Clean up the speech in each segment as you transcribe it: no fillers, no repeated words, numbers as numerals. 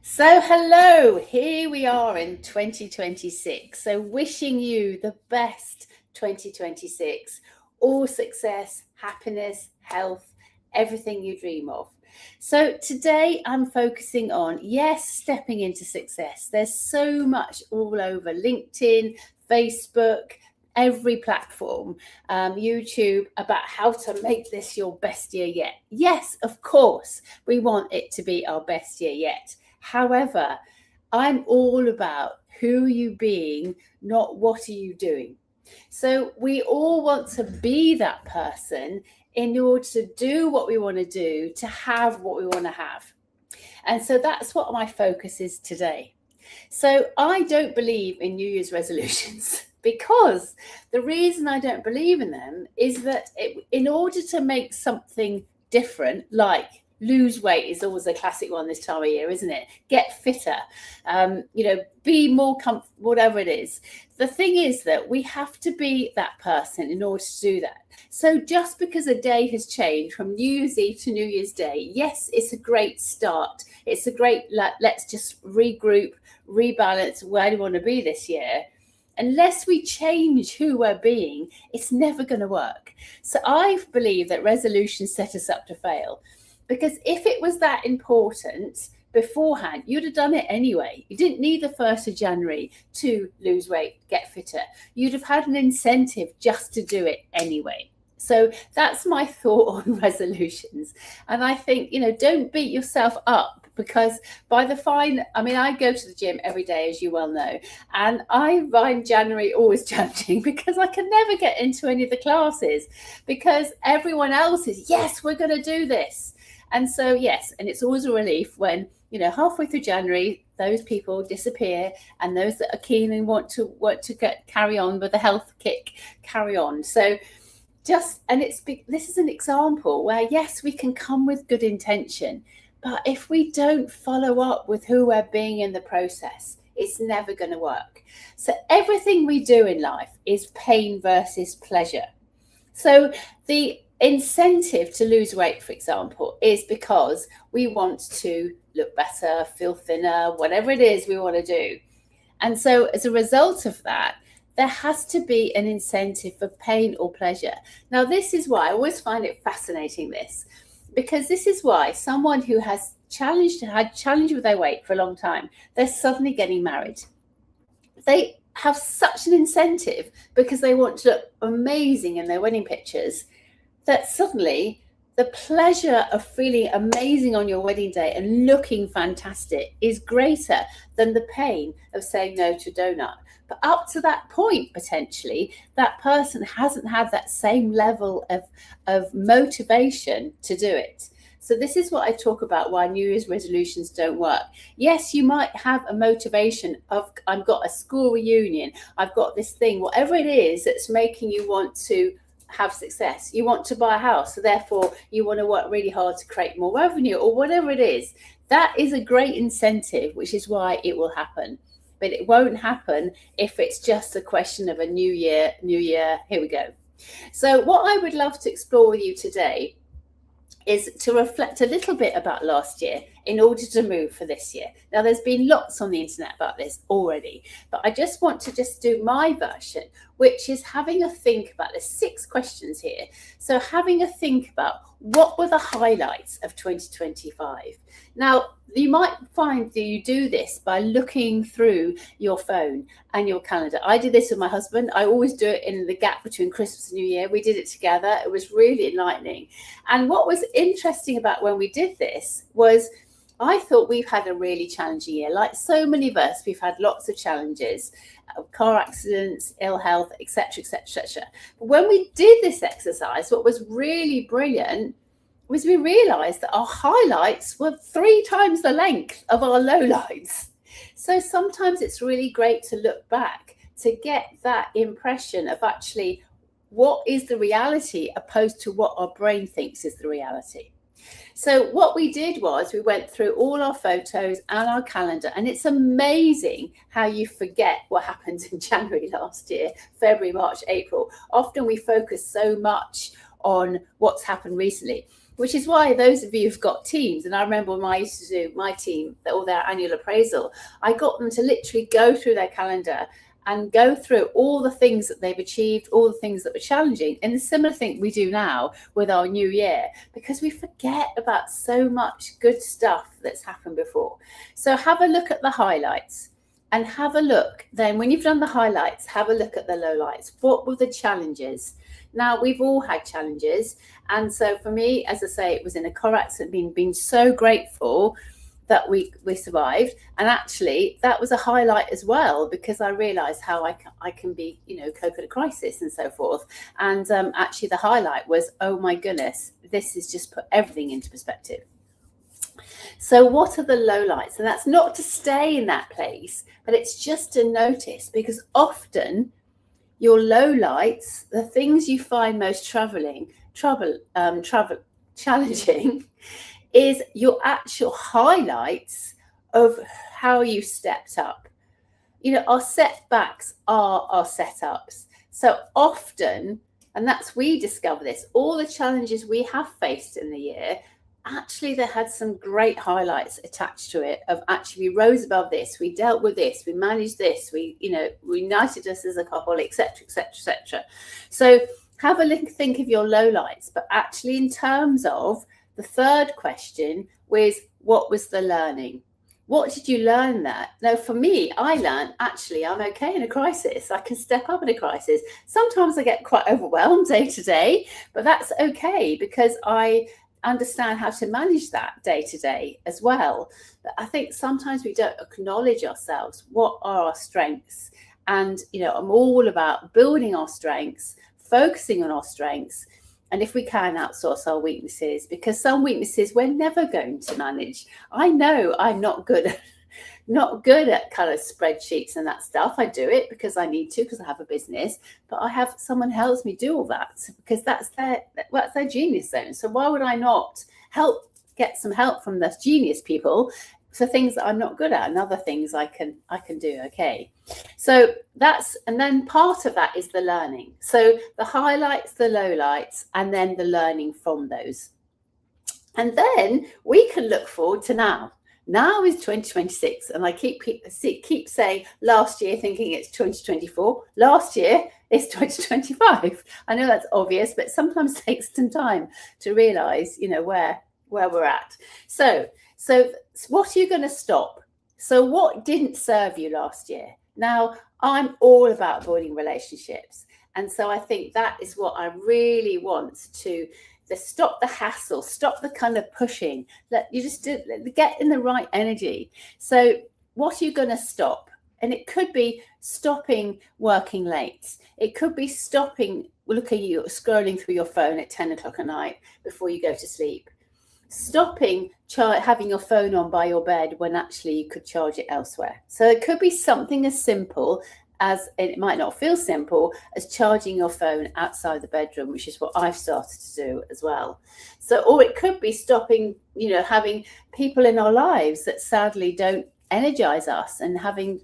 So, hello, here we are in 2026. So, wishing you the best 2026, all success, happiness, health, everything you dream of. So, today I'm focusing on, yes, stepping into success. There's so much all over LinkedIn, Facebook, every platform, YouTube, about how to make this your best year yet. Yes, of course, we want it to be our best year yet. However, I'm all about who are you being, not what are you doing. So we all want to be that person in order to do what we want to do, to have what we want to have. And so that's what my focus is today. So I don't believe in New Year's resolutions because the reason I don't believe in them is that in order to make something different, like lose weight is always a classic one this time of year, isn't it? Get fitter, be more comfortable, whatever it is. The thing is that we have to be that person in order to do that. So just because a day has changed from New Year's Eve to New Year's Day, yes, it's a great start. It's a great, let's just regroup, rebalance where do we want to be this year. Unless we change who we're being, it's never going to work. So I believe that resolutions set us up to fail. Because if it was that important beforehand, you'd have done it anyway. You didn't need the 1st of January to lose weight, get fitter. You'd have had an incentive just to do it anyway. So that's my thought on resolutions. And I think, don't beat yourself up because I go to the gym every day, as you well know, and I find January always challenging because I can never get into any of the classes because everyone else is, yes, we're going to do this. And so, yes, and it's always a relief when, halfway through January, those people disappear and those that are keen and want to carry on with the health kick, carry on. So this is an example where, yes, we can come with good intention, but if we don't follow up with who we're being in the process, it's never going to work. So everything we do in life is pain versus pleasure. So the incentive to lose weight, for example, is because we want to look better, feel thinner, whatever it is we want to do. And so as a result of that, there has to be an incentive for pain or pleasure. Now, this is why I always find it fascinating, because this is why someone who has had challenge with their weight for a long time, they're suddenly getting married. They have such an incentive because they want to look amazing in their wedding pictures that suddenly the pleasure of feeling amazing on your wedding day and looking fantastic is greater than the pain of saying no to a donut. But up to that point, potentially, that person hasn't had that same level of motivation to do it. So this is what I talk about why New Year's resolutions don't work. Yes, you might have a motivation of, I've got a school reunion, I've got this thing, whatever it is that's making you want to have success. You want to buy a house, so therefore you want to work really hard to create more revenue or whatever it is. That is a great incentive, which is why it will happen. But it won't happen if it's just a question of a new year, here we go. So what I would love to explore with you today is to reflect a little bit about last year in order to move for this year. Now, there's been lots on the internet about this already, but I just want to do my version, which is having a think about, there's 6 questions here. So having a think about what were the highlights of 2025. Now, you might find that you do this by looking through your phone and your calendar. I did this with my husband. I always do it in the gap between Christmas and New Year. We did it together. It was really enlightening. And what was interesting about when we did this was I thought we've had a really challenging year. Like so many of us, we've had lots of challenges, car accidents, ill health, etc., etc., etc. But when we did this exercise, what was really brilliant was we realized that our highlights were 3 times the length of our lowlights. So sometimes it's really great to look back to get that impression of actually what is the reality opposed to what our brain thinks is the reality. So what we did was we went through all our photos and our calendar, and it's amazing how you forget what happened in January last year, February, March, April. Often we focus so much on what's happened recently. which is why those of you who've got teams, and I remember when I used to do my team, all their annual appraisal, I got them to literally go through their calendar and go through all the things that they've achieved, all the things that were challenging. And the similar thing we do now with our new year, because we forget about so much good stuff that's happened before. So have a look at the highlights, and have a look then, when you've done the highlights, have a look at the lowlights. What were the challenges? Now, we've all had challenges. And so for me, as I say, it was in a car accident, being so grateful that we survived. And actually, that was a highlight as well, because I realized how I can be, cope with a crisis and so forth. And actually, the highlight was, oh my goodness, this has just put everything into perspective. So what are the lowlights? And that's not to stay in that place, but it's just to notice, because often your lowlights, the things you find most challenging, is your actual highlights of how you stepped up. Our setbacks are our setups. So often, and we discover this, all the challenges we have faced in the year, actually they had some great highlights attached to it, of actually we rose above this, we dealt with this, we managed this, we united us as a couple, etc., etc., etc. So have a look, think of your lowlights, but actually in terms of the third question was, what was the learning? What did you learn there? Now, for me, I learned actually I'm okay in a crisis. I can step up in a crisis. Sometimes I get quite overwhelmed day to day, but that's okay, because I understand how to manage that day to day as well. But I think sometimes we don't acknowledge ourselves. What are our strengths? And, I'm all about building our strengths, focusing on our strengths. And if we can, outsource our weaknesses, because some weaknesses we're never going to manage. I know I'm not good at kind of spreadsheets and that stuff. I do it because I need to, because I have a business, but I have someone helps me do all that, because that's their genius zone. So why would I not get some help from those genius people for things that I'm not good at, and other things I can do okay. So and then part of that is the learning. So the highlights, the lowlights, and then the learning from those. And then we can look forward to now. Now is 2026, and I keep saying last year, thinking it's 2024. Last year is 2025. I know that's obvious, but sometimes it takes some time to realize, where we're at. So what are you going to stop? So what didn't serve you last year? Now, I'm all about building relationships, and so I think that is what I really want to stop the hassle, stop the kind of pushing. Get in the right energy. So what are you going to stop? And it could be stopping working late. It could be stopping scrolling through your phone at 10 o'clock at night before you go to sleep. Stopping having your phone on by your bed when actually you could charge it elsewhere. So it could be something as simple as, it might not feel simple, as charging your phone outside the bedroom, which is what I've started to do as well. So, or it could be stopping, having people in our lives that sadly don't energize us, and having,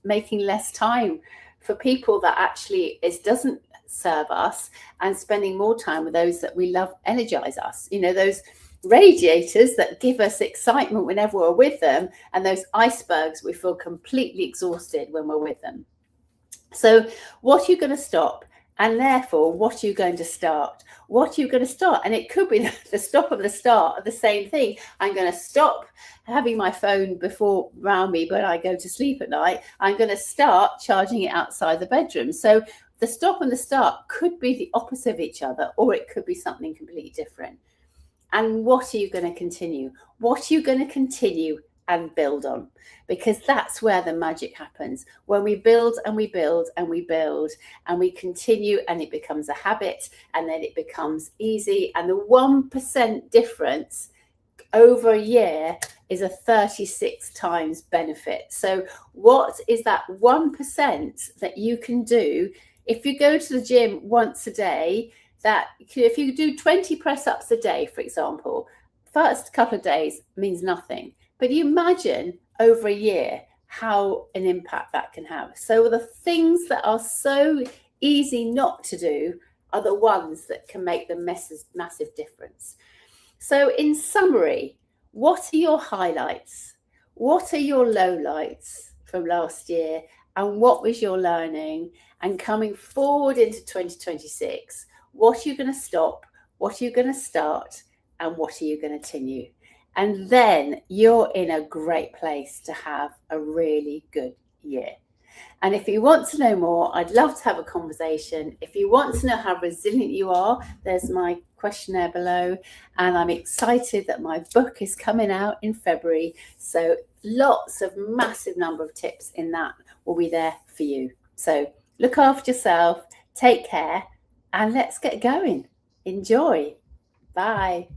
making less time for people that actually doesn't serve us, and spending more time with those that we love, energize us. Those radiators that give us excitement whenever we're with them, and those icebergs we feel completely exhausted when we're with them. So what are you going to stop? And therefore, what are you going to start? What are you going to start? And it could be the stop and the start of the same thing. I'm going to stop having my phone around me when I go to sleep at night. I'm going to start charging it outside the bedroom. So the stop and the start could be the opposite of each other, or it could be something completely different. And what are you going to continue? What are you going to continue and build on? Because that's where the magic happens. When we build and we build and we build and we continue, and it becomes a habit, and then it becomes easy. And the 1% difference over a year is a 36 times benefit. So what is that 1% that you can do if you go to the gym once a day? That if you do 20 press-ups a day, for example, first couple of days means nothing, but you imagine over a year how an impact that can have. So the things that are so easy not to do are the ones that can make the massive difference. So, in summary, what are your highlights? What are your lowlights from last year? And what was your learning? And coming forward into 2026, what are you going to stop? What are you going to start? And what are you going to continue? And then you're in a great place to have a really good year. And if you want to know more, I'd love to have a conversation. If you want to know how resilient you are, there's my questionnaire below. And I'm excited that my book is coming out in February. So lots of massive number of tips in that will be there for you. So look after yourself, take care, and let's get going. Enjoy. Bye.